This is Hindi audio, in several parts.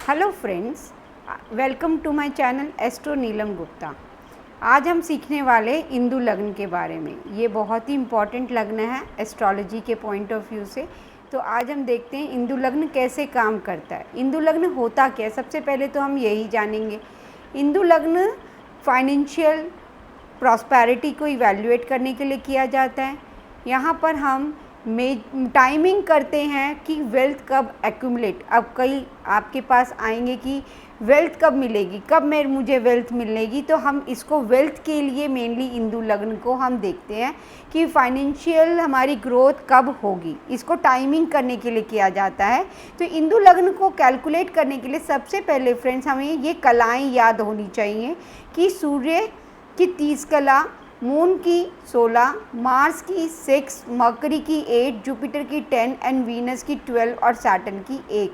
Hello friends, welcome to my channel astro Neelam Gupta. आज हम सीखने वाले इंदु लग्न के बारे में। ये बहुत ही इम्पॉर्टेंट लग्न है एस्ट्रोलॉजी के पॉइंट ऑफ व्यू से। तो आज हम देखते हैं इंदु लग्न कैसे काम करता है। इंदु लग्न होता क्या है, सबसे पहले तो हम यही जानेंगे। इंदु लग्न फाइनेंशियल प्रॉस्पेरिटी को इवैल्यूएट करने के लिए किया जाता है। यहाँ पर हम टाइमिंग करते हैं कि वेल्थ कब एक्यूमुलेट, अब कई आपके पास आएंगे कि वेल्थ कब मिलेगी, कब मुझे वेल्थ मिलेगी। तो हम इसको वेल्थ के लिए मेनली इंदु लग्न को हम देखते हैं कि फाइनेंशियल हमारी ग्रोथ कब होगी, इसको टाइमिंग करने के लिए किया जाता है। तो इंदु लग्न को कैलकुलेट करने के लिए सबसे पहले फ्रेंड्स हमें ये कलाएँ याद होनी चाहिए कि सूर्य की 30 कला, मून की 16, मार्स की 6, मरकरी की 8, जुपिटर की 10 एंड वीनस की 12 और सैटर्न की 1।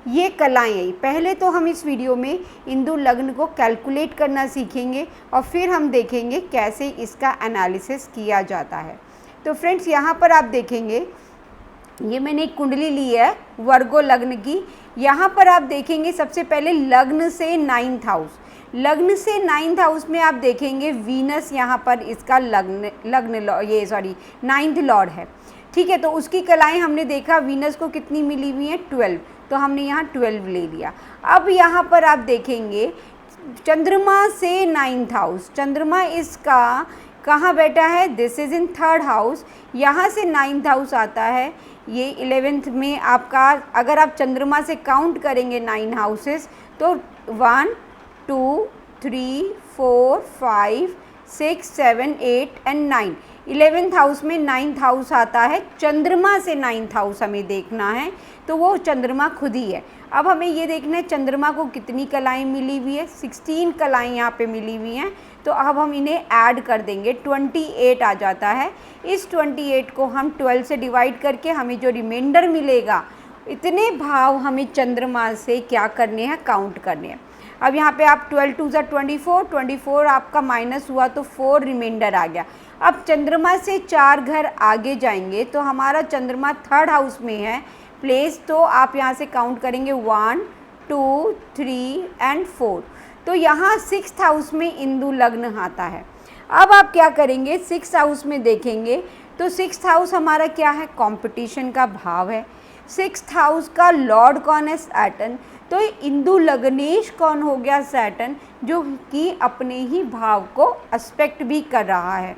ये कलाएँ हैं। पहले तो हम इस वीडियो में इंदु लग्न को कैलकुलेट करना सीखेंगे और फिर हम देखेंगे कैसे इसका एनालिसिस किया जाता है। तो फ्रेंड्स यहाँ पर आप देखेंगे, ये मैंने एक कुंडली ली है वर्गो लग्न की। यहाँ पर आप देखेंगे सबसे पहले लग्न से 9th हाउस, लग्न से 9th हाउस में आप देखेंगे वीनस यहाँ पर इसका नाइन्थ लॉर्ड है। ठीक है, तो उसकी कलाएं हमने देखा, वीनस को कितनी मिली हुई है 12, तो हमने यहाँ 12 ले लिया। अब यहाँ पर आप देखेंगे चंद्रमा से 9th हाउस, चंद्रमा इसका कहाँ बैठा है, this is in 3rd house. यहाँ से 9th हाउस आता है, ये 11th में आपका, अगर आप चंद्रमा से काउंट करेंगे 9 हाउसेस तो 1 2 3 4 5 6 7 8 एंड 9, 11th हाउस में 9th हाउस आता है। चंद्रमा से 9th हाउस हमें देखना है, तो वो चंद्रमा खुद ही है। अब हमें ये देखना है चंद्रमा को कितनी कलाएं मिली हुई है, 16 कलाएं यहाँ पे मिली हुई हैं। तो अब हम इन्हें ऐड कर देंगे, 28 आ जाता है। इस 28 को हम 12 से डिवाइड करके हमें जो रिमाइंडर मिलेगा, इतने भाव हमें चंद्रमा से क्या करने हैं, काउंट करने हैं। अब यहाँ पे आप 12 2 24, 24 आपका माइनस हुआ तो 4 रिमाइंडर आ गया। अब चंद्रमा से 4 घर आगे जाएंगे तो हमारा चंद्रमा 3rd हाउस में है प्लेस, तो आप यहाँ से काउंट करेंगे 1 2 3 एंड 4, तो यहाँ 6th हाउस में इंदु लग्न आता है। अब आप क्या करेंगे, 6th हाउस में देखेंगे तो 6th हाउस हमारा क्या है, कंपटीशन का भाव है। 6th हाउस का लॉर्ड कौन है, सैटर्न। तो इंदु लग्नेश कौन हो गया, सैटर्न, जो कि अपने ही भाव को एस्पेक्ट भी कर रहा है।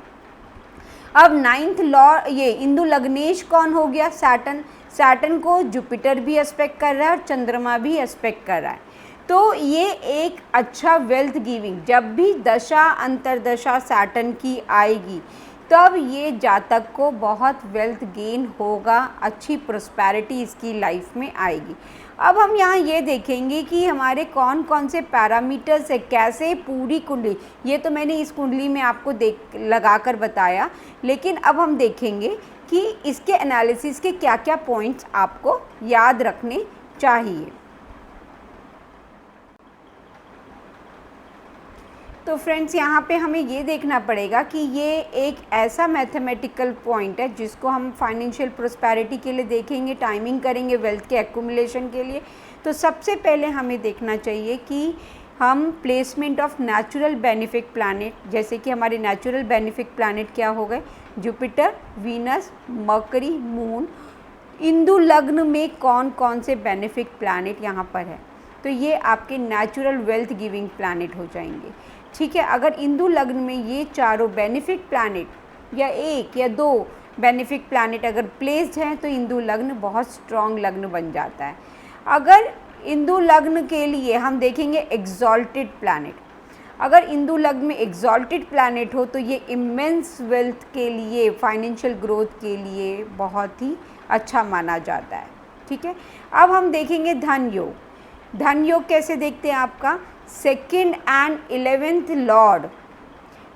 अब 9th लॉर्ड, ये इंदु लग्नेश कौन हो गया, सैटर्न। सैटर्न को जुपिटर भी एस्पेक्ट कर रहा है और चंद्रमा भी एस्पेक्ट कर रहा है। तो ये एक अच्छा वेल्थ गिविंग, जब भी दशा अंतरदशा सैटर्न की आएगी तब ये जातक को बहुत वेल्थ गेन होगा, अच्छी प्रोस्पेरिटी इसकी लाइफ में आएगी। अब हम यहाँ ये देखेंगे कि हमारे कौन कौन से पैरामीटर्स है, कैसे पूरी कुंडली, ये तो मैंने इस कुंडली में आपको लगाकर बताया, लेकिन अब हम देखेंगे कि इसके एनालिसिस के क्या क्या पॉइंट्स आपको याद रखने चाहिए। तो फ्रेंड्स यहाँ पे हमें ये देखना पड़ेगा कि ये एक ऐसा मैथमेटिकल पॉइंट है जिसको हम फाइनेंशियल प्रोस्पेरिटी के लिए देखेंगे, टाइमिंग करेंगे वेल्थ के एक्यूमुलेशन के लिए। तो सबसे पहले हमें देखना चाहिए कि हम placement of natural benefic planet, जैसे कि हमारे नेचुरल बेनिफिक प्लैनेट क्या हो गए, Jupiter, Venus, mercury, moon. Indu लग्न में कौन कौन से बेनिफिक प्लैनेट यहाँ पर है, तो ये आपके नेचुरल वेल्थ गिविंग प्लैनेट हो जाएंगे। ठीक है, अगर इंदु लग्न में ये चारों बेनिफिक प्लैनेट या 1 या 2 बेनिफिक प्लैनेट अगर प्लेस्ड हैं तो इंदु लग्न बहुत स्ट्रॉन्ग लग्न बन जाता है। अगर इंदु लग्न के लिए हम देखेंगे एग्जॉल्टेड प्लैनेट, अगर इंदु लग्न में एग्जॉल्टेड प्लैनेट हो तो ये इमेंस वेल्थ के लिए, फाइनेंशियल ग्रोथ के लिए बहुत ही अच्छा माना जाता है। ठीक है, अब हम देखेंगे धन योग। धन योग कैसे देखते हैं, आपका 2nd एंड 11th लॉर्ड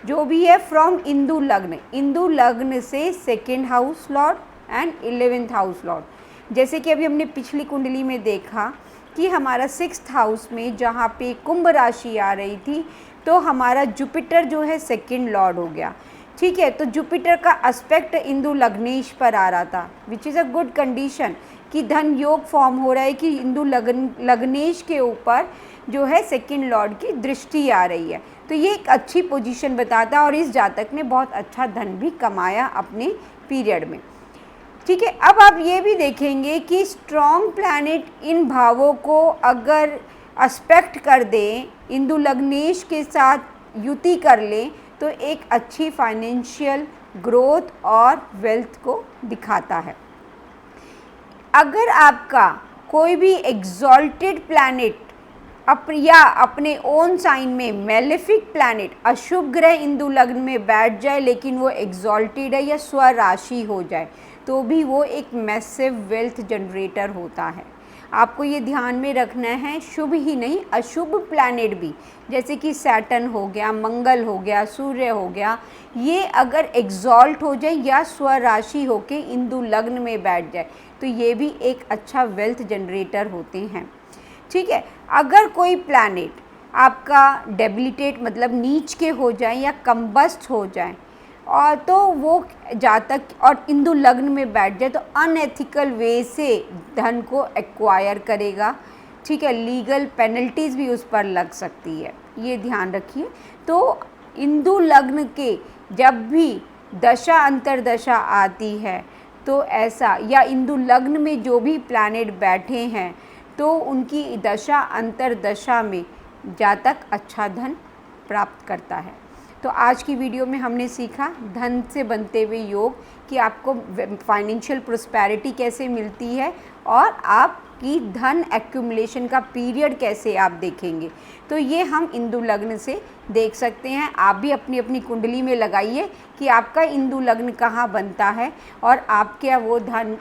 जो भी है फ्रॉम इंदु लग्न, इंदु लग्न से 2nd house Lord and 11th house Lord. जैसे कि अभी हमने पिछली कुंडली में देखा कि हमारा 6th हाउस में जहाँ पे कुंभ राशि आ रही थी तो हमारा जुपिटर जो है 2nd लॉर्ड हो गया। ठीक है। तो जुपिटर का एस्पेक्ट इंदु लग्नेश पर आ रहा था, which is a good condition कि धन योग फॉर्म हो रहा है कि इंदु लग्नेश के ऊपर जो है सेकंड लॉर्ड की दृष्टि आ रही है। तो ये एक अच्छी पोजीशन बताता है और इस जातक ने बहुत अच्छा धन भी कमाया अपने पीरियड में। ठीक है। अब आप ये भी देखेंगे कि स्ट्रॉन्ग प्लैनेट इन भावों को अगर एस्पेक्ट कर दें, इंदु लग्नेश के साथ युति कर लें, तो एक अच्छी फाइनेंशियल ग्रोथ और वेल्थ को दिखाता है। अगर आपका कोई भी एग्जॉल्टेड प्लैनेट या अपने ओन साइन में मेलेफिक प्लैनेट अशुभ ग्रह इंदु लग्न में बैठ जाए, लेकिन वो एग्जॉल्टेड है या स्वराशि हो जाए, तो भी वो एक मैसिव वेल्थ जनरेटर होता है। आपको ये ध्यान में रखना है, शुभ ही नहीं अशुभ प्लैनेट भी, जैसे कि सैटर्न हो गया, मंगल हो गया, सूर्य हो गया, ये अगर एग्जॉल्ट हो जाए या स्वराशि होके इंदु लग्न में बैठ जाए, तो ये भी एक अच्छा वेल्थ जनरेटर होते हैं। ठीक है। अगर कोई प्लैनेट आपका डेबिलिटेट मतलब नीच के हो जाए या कम्बस्ट हो जाए और तो वो जातक और इंदु लग्न में बैठ जाए, तो अनएथिकल वे से धन को एक्वायर करेगा। ठीक है। लीगल पेनल्टीज़ भी उस पर लग सकती है, ये ध्यान रखिए। तो इंदु लग्न के जब भी दशा अंतरदशा आती है तो ऐसा, या इंदु लग्न में जो भी प्लैनेट बैठे हैं तो उनकी दशा अंतरदशा में जातक अच्छा धन प्राप्त करता है। तो आज की वीडियो में हमने सीखा धन से बनते हुए योग, कि आपको फाइनेंशियल प्रोस्पेरिटी कैसे मिलती है और आपकी धन एक्यूमुलेशन का पीरियड कैसे आप देखेंगे। तो ये हम इंदु लग्न से देख सकते हैं। आप भी अपनी अपनी कुंडली में लगाइए कि आपका इंदु लग्न कहाँ बनता है और आपके वो धन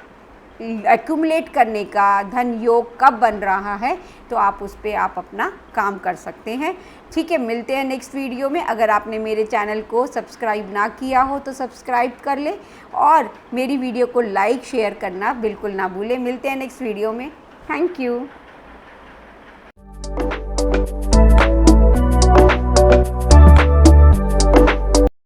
एक्यूमुलेट करने का धन योग कब बन रहा है, तो आप उस पर आप अपना काम कर सकते हैं। ठीक है। मिलते हैं नेक्स्ट वीडियो में। अगर आपने मेरे चैनल को सब्सक्राइब ना किया हो तो सब्सक्राइब कर ले और मेरी वीडियो को लाइक शेयर करना बिल्कुल ना भूलें। मिलते हैं नेक्स्ट वीडियो में। Thank you.